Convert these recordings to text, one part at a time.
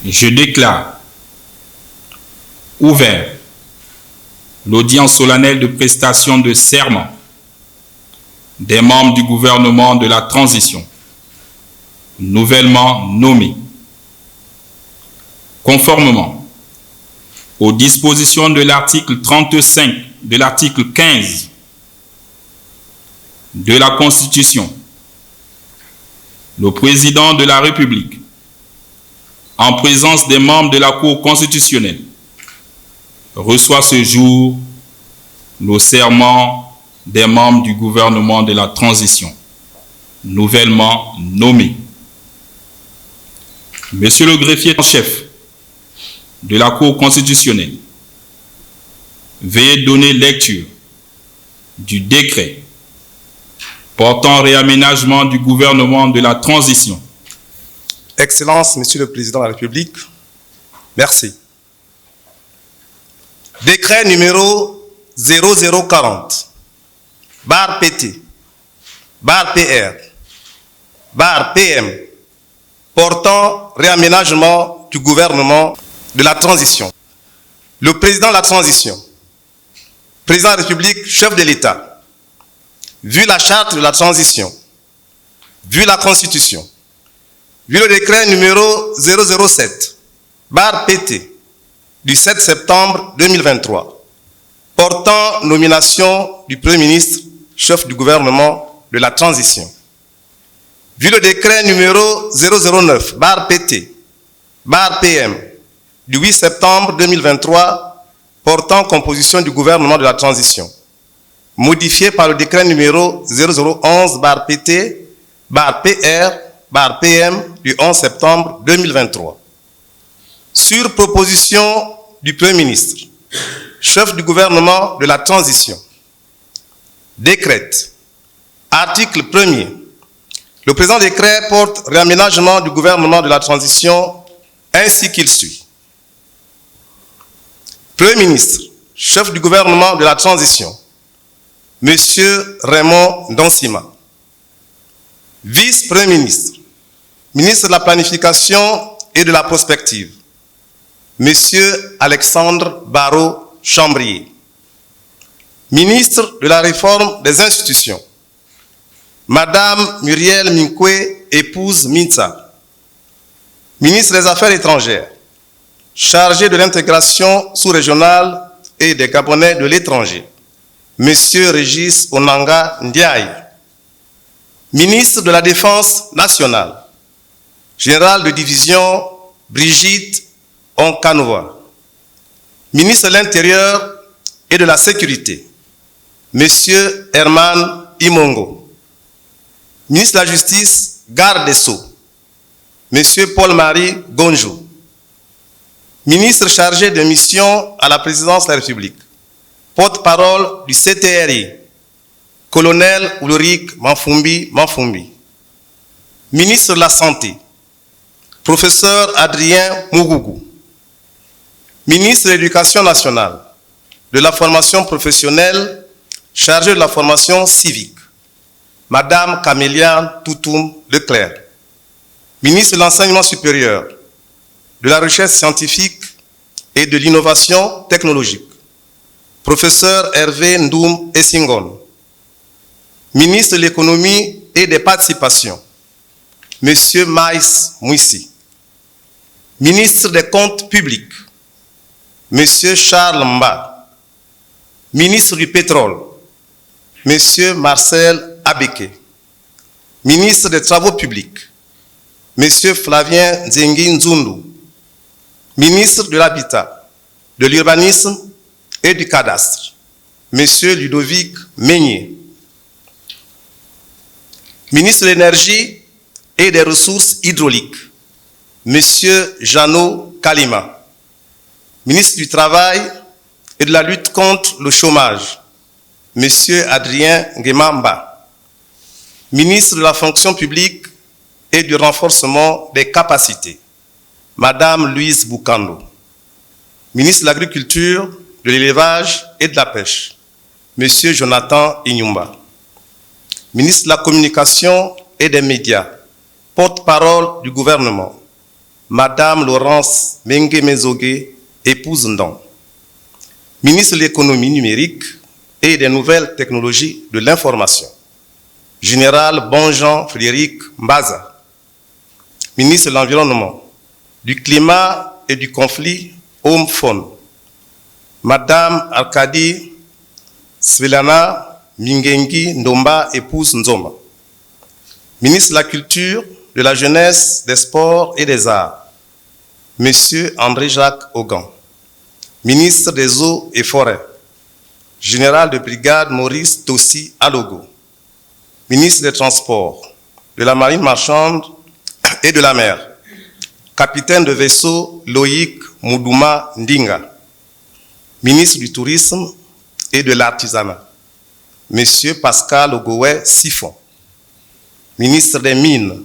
Je déclare ouvert l'audience solennelle de prestation de serment des membres du gouvernement de la transition, nouvellement nommés. Conformément aux dispositions de l'article 35 de l'article 15 de la Constitution, le président de la République, en présence des membres de la Cour constitutionnelle, reçoit ce jour le serment des membres du gouvernement de la transition, nouvellement nommés. Monsieur le greffier en chef de la Cour constitutionnelle, veuillez donner lecture du décret portant réaménagement du gouvernement de la transition. Excellence, Monsieur le Président de la République, merci. Décret numéro 0040, barre PT, barre PR, barre PM, portant réaménagement du gouvernement de la transition. Le président de la transition, président de la République, chef de l'État, vu la charte de la transition, vu la Constitution, vu le décret numéro 007, barre PT, du 7 septembre 2023, portant nomination du Premier ministre, chef du gouvernement de la transition. Vu le décret numéro 009, barre PT, barre PM, du 8 septembre 2023, portant composition du gouvernement de la transition, modifié par le décret numéro 0011, barre PT, barre PR, barre PM, du 11 septembre 2023. Sur proposition du Premier ministre, chef du gouvernement de la transition, décrète, article 1er, le présent décret porte réaménagement du gouvernement de la transition ainsi qu'il suit. Premier ministre, chef du gouvernement de la transition, Monsieur Raymond Ndansima. Vice-premier ministre, ministre de la planification et de la prospective, Monsieur Alexandre Barrot-Chambrier. Ministre de la réforme des institutions, Madame Muriel Minkwe, épouse Mintsa. Ministre des Affaires étrangères, chargé de l'intégration sous-régionale et des Gabonais de l'étranger, Monsieur Régis Onanga Ndiaye. Ministre de la Défense nationale, général de division Brigitte Onkanova. Ministre de l'Intérieur et de la Sécurité, Monsieur Herman Imongo. Ministre de la Justice, garde des Sceaux, Monsieur Paul-Marie Gonjou. Ministre chargé de mission à la présidence de la République, porte-parole du CTRI, Colonel Ulrich Manfumbi. Ministre de la Santé, Professeur Adrien Mougougou. Ministre de l'Éducation nationale, de la formation professionnelle, chargé de la formation civique, Madame Camélia Toutoum Leclerc. Ministre de l'Enseignement supérieur, de la Recherche scientifique et de l'Innovation technologique, Professeur Hervé Ndoum Essingon. Ministre de l'Économie et des Participations, Monsieur Maïs Mouissi. Ministre des Comptes publics, Monsieur Charles Mba. Ministre du Pétrole, Monsieur Marcel Abeke. Ministre des Travaux publics, Monsieur Flavien Nzengi Nzundu. Ministre de l'Habitat, de l'Urbanisme et du Cadastre, Monsieur Ludovic Meignier. Ministre de l'Énergie et des Ressources hydrauliques, Monsieur Jeannot Kalima. Ministre du Travail et de la lutte contre le chômage, Monsieur Adrien Nguemamba. Ministre de la Fonction publique et du renforcement des capacités, Madame Louise Boukando. Ministre de l'Agriculture, de l'Élevage et de la Pêche, Monsieur Jonathan Inyumba. Ministre de la Communication et des Médias, porte-parole du gouvernement, Madame Laurence Mengue-Mezogue, épouse Ndong. Ministre de l'économie numérique et des nouvelles technologies de l'information, Général Bonjean Frédéric Mbaza. Ministre de l'Environnement, du Climat et du Conflit, Homme-Faune, Madame Arkadi Svelana Mingengi Ndomba, épouse Nzoma. Ministre de la Culture, de la Jeunesse, des Sports et des Arts, Monsieur André-Jacques Augan. Ministre des Eaux et Forêts, Général de brigade Maurice Tossi Alogo. Ministre des Transports, de la Marine marchande et de la mer, Capitaine de vaisseau Loïc Moudouma Ndinga. Ministre du Tourisme et de l'Artisanat, Monsieur Pascal Ogoué Siphon. Ministre des Mines,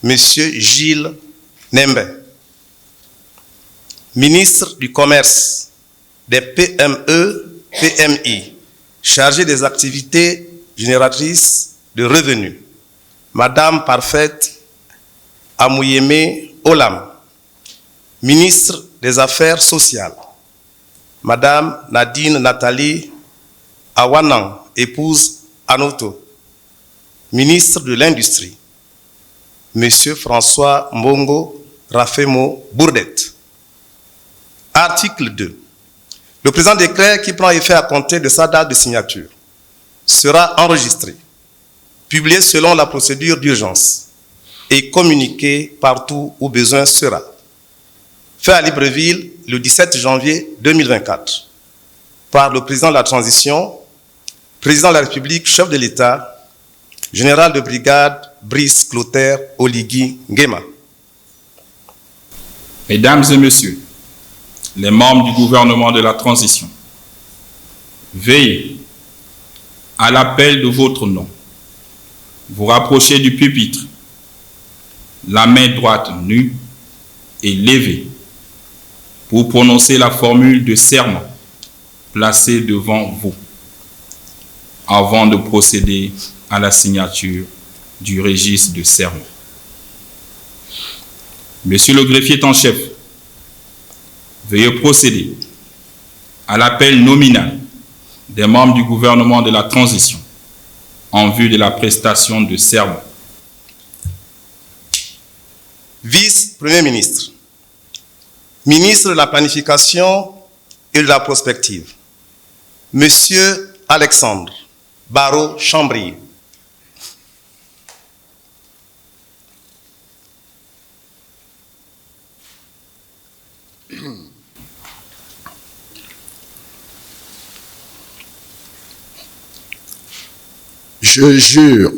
Monsieur Gilles Nembe. Ministre du Commerce, des PME, PMI, chargé des activités génératrices de revenus, Madame Parfaite Amouyeme Olam. Ministre des Affaires sociales, Madame Nadine Nathalie Awanang, épouse Anoto. Ministre de l'Industrie, Monsieur François Mbongo Rafemo Bourdette. Article 2. Le présent décret, qui prend effet à compter de sa date de signature, sera enregistré, publié selon la procédure d'urgence et communiqué partout où besoin sera. Fait à Libreville le 17 janvier 2024 par le président de la transition, président de la République, chef de l'État, général de brigade Brice Clotaire Oligui Nguema. Mesdames et messieurs, les membres du gouvernement de la transition, veillez à l'appel de votre nom. Vous rapprochez du pupitre, la main droite nue et levée pour prononcer la formule de serment placée devant vous avant de procéder à la signature du registre de serment. Monsieur le greffier en chef, veuillez procéder à l'appel nominal des membres du gouvernement de la transition en vue de la prestation de serment. Vice-Premier ministre, ministre de la Planification et de la Prospective, Monsieur Alexandre Barreau Chambrier. Je jure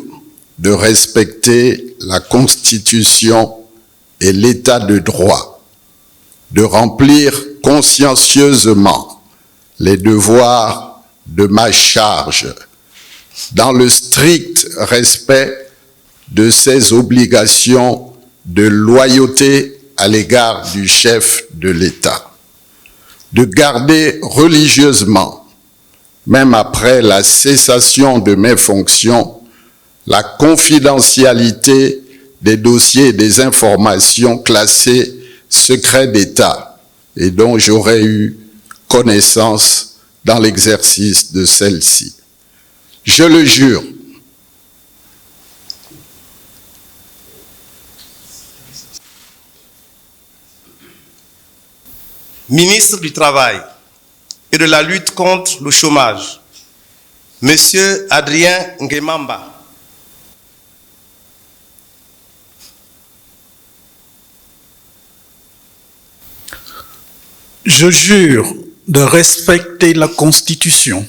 de respecter la Constitution et l'État de droit, de remplir consciencieusement les devoirs de ma charge, dans le strict respect de ses obligations de loyauté à l'égard du chef de l'État, de garder religieusement, même après la cessation de mes fonctions, la confidentialité des dossiers et des informations classés secrets d'État et dont j'aurais eu connaissance dans l'exercice de celle-ci. Je le jure. Ministre du Travail et de la lutte contre le chômage, Monsieur Adrien Nguemamba. Je jure de respecter la Constitution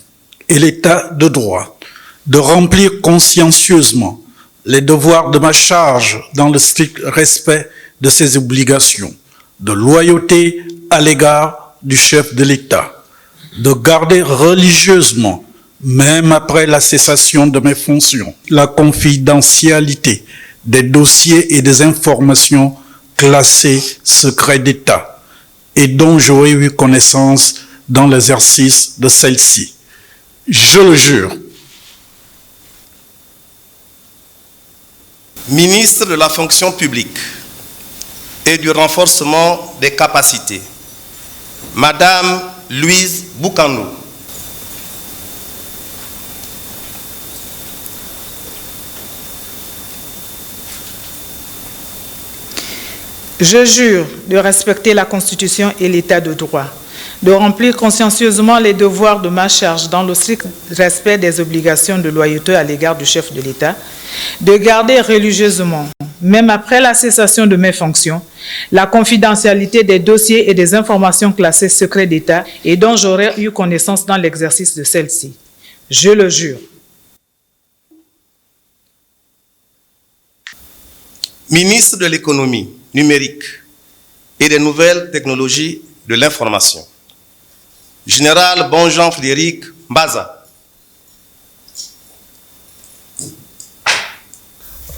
et l'État de droit, de remplir consciencieusement les devoirs de ma charge dans le strict respect de ses obligations, de loyauté à l'égard du chef de l'État, de garder religieusement, même après la cessation de mes fonctions, la confidentialité des dossiers et des informations classés secrets d'État et dont j'aurais eu connaissance dans l'exercice de celle-ci. Je le jure. Ministre de la fonction publique et du renforcement des capacités. Madame Louise Boukanou. Je jure de respecter la Constitution et l'État de droit, de remplir consciencieusement les devoirs de ma charge dans le strict respect des obligations de loyauté à l'égard du chef de l'État, de garder religieusement, même après la cessation de mes fonctions, la confidentialité des dossiers et des informations classées secret d'État et dont j'aurais eu connaissance dans l'exercice de celle-ci. Je le jure. Ministre de l'économie numérique et des nouvelles technologies de l'information. Général Bonjean-Frédéric Mbaza.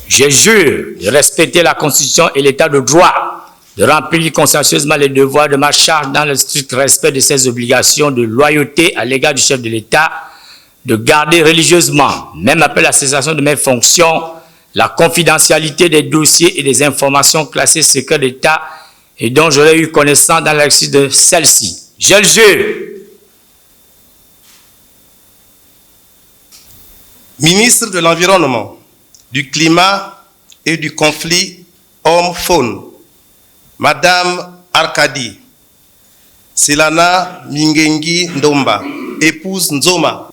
Je jure de respecter la Constitution et l'État de droit, de remplir consciencieusement les devoirs de ma charge dans le strict respect de ses obligations de loyauté à l'égard du chef de l'État, de garder religieusement, même après la cessation de mes fonctions, la confidentialité des dossiers et des informations classées secret d'État et dont j'aurais eu connaissance dans l'exercice de celle-ci. Je le jure. Ministre de l'Environnement, du Climat et du Conflit Homme-Faune, Madame Arkadi Silana Mingengi Ndomba, épouse Nzoma.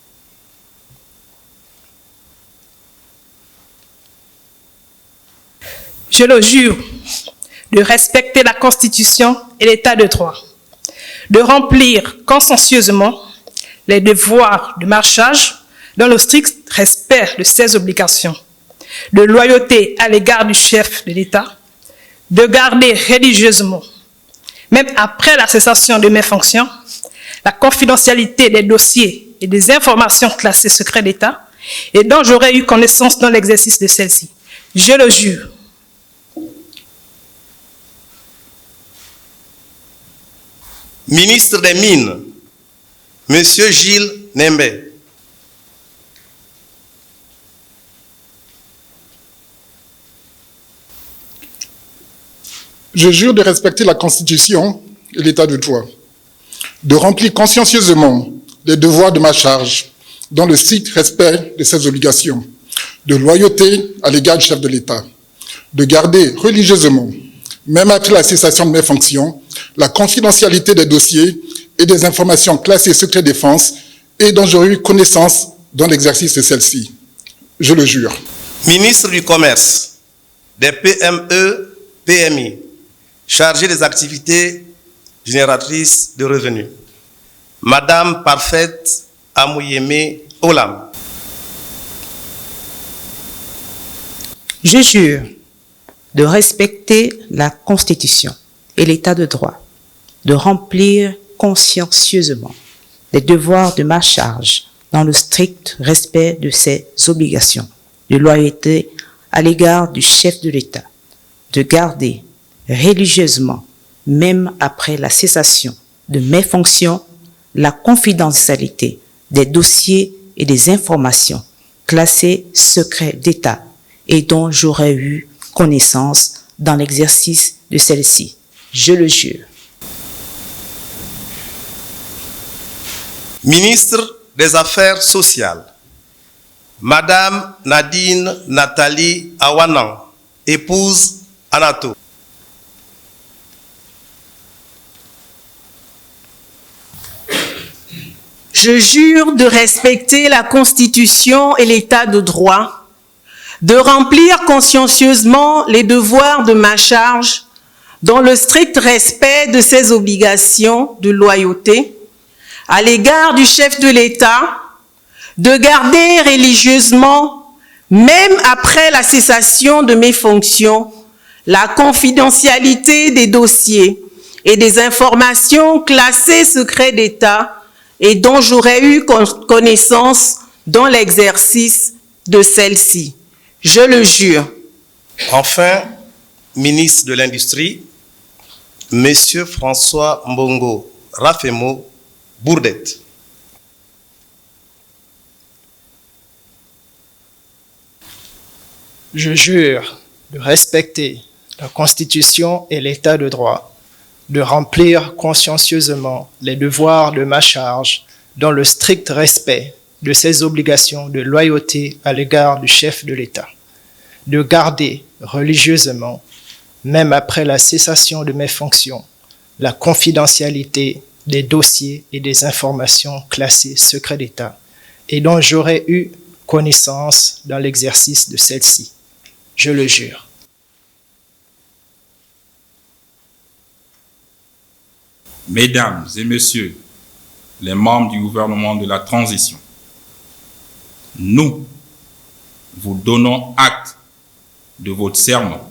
Je le jure de respecter la Constitution et l'État de droit, de remplir consciencieusement les devoirs de ma charge dans le strict respect de ses obligations, de loyauté à l'égard du chef de l'État, de garder religieusement, même après la cessation de mes fonctions, la confidentialité des dossiers et des informations classées secret d'État et dont j'aurais eu connaissance dans l'exercice de celle-ci. Je le jure. Ministre des Mines, Monsieur Gilles Nembe. Je jure de respecter la Constitution et l'État de droit, de remplir consciencieusement les devoirs de ma charge dans le strict respect de ses obligations, de loyauté à l'égard du chef de l'État, de garder religieusement, même après la cessation de mes fonctions, la confidentialité des dossiers et des informations classées secret défense et dont j'aurais eu connaissance dans l'exercice de celle-ci. Je le jure. Ministre du Commerce, des PME, PMI, chargé des activités génératrices de revenus, Madame Parfaite Amouyeme Olam. Je jure de respecter la Constitution et l'État de droit, de remplir consciencieusement les devoirs de ma charge dans le strict respect de ses obligations, de loyauté à l'égard du chef de l'État, de garder religieusement, même après la cessation de mes fonctions, la confidentialité des dossiers et des informations classées secret d'État et dont j'aurais eu connaissance dans l'exercice de celle-ci. Je le jure. Ministre des Affaires sociales, Madame Nadine Nathalie Awanan, épouse Anato. Je jure de respecter la Constitution et l'État de droit, de remplir consciencieusement les devoirs de ma charge dans le strict respect de ses obligations de loyauté à l'égard du chef de l'État, de garder religieusement, même après la cessation de mes fonctions, la confidentialité des dossiers et des informations classées secret d'État et dont j'aurais eu connaissance dans l'exercice de celle-ci. Je le jure. Enfin, ministre de l'Industrie, Monsieur François Mbongo Rafemo Bourdette. Je jure de respecter la Constitution et l'État de droit, de remplir consciencieusement les devoirs de ma charge dans le strict respect de ses obligations de loyauté à l'égard du chef de l'État, de garder religieusement, même après la cessation de mes fonctions, la confidentialité des dossiers et des informations classées secret d'État et dont j'aurais eu connaissance dans l'exercice de celle-ci. Je le jure. Mesdames et messieurs, les membres du gouvernement de la transition, nous vous donnons acte de votre serment.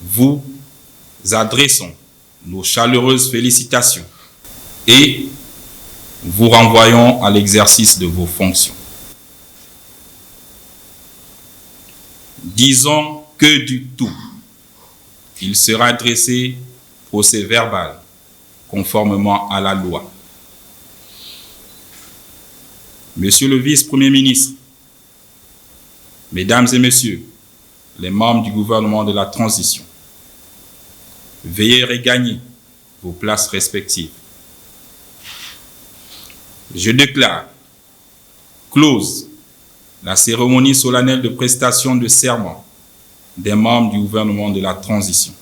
Vous adressons nos chaleureuses félicitations et vous renvoyons à l'exercice de vos fonctions. Disons que du tout, il sera dressé procès verbal conformément à la loi. Monsieur le vice-premier ministre, Mesdames et Messieurs, les membres du gouvernement de la transition, veuillez regagner vos places respectives. Je déclare close la cérémonie solennelle de prestation de serment des membres du gouvernement de la transition.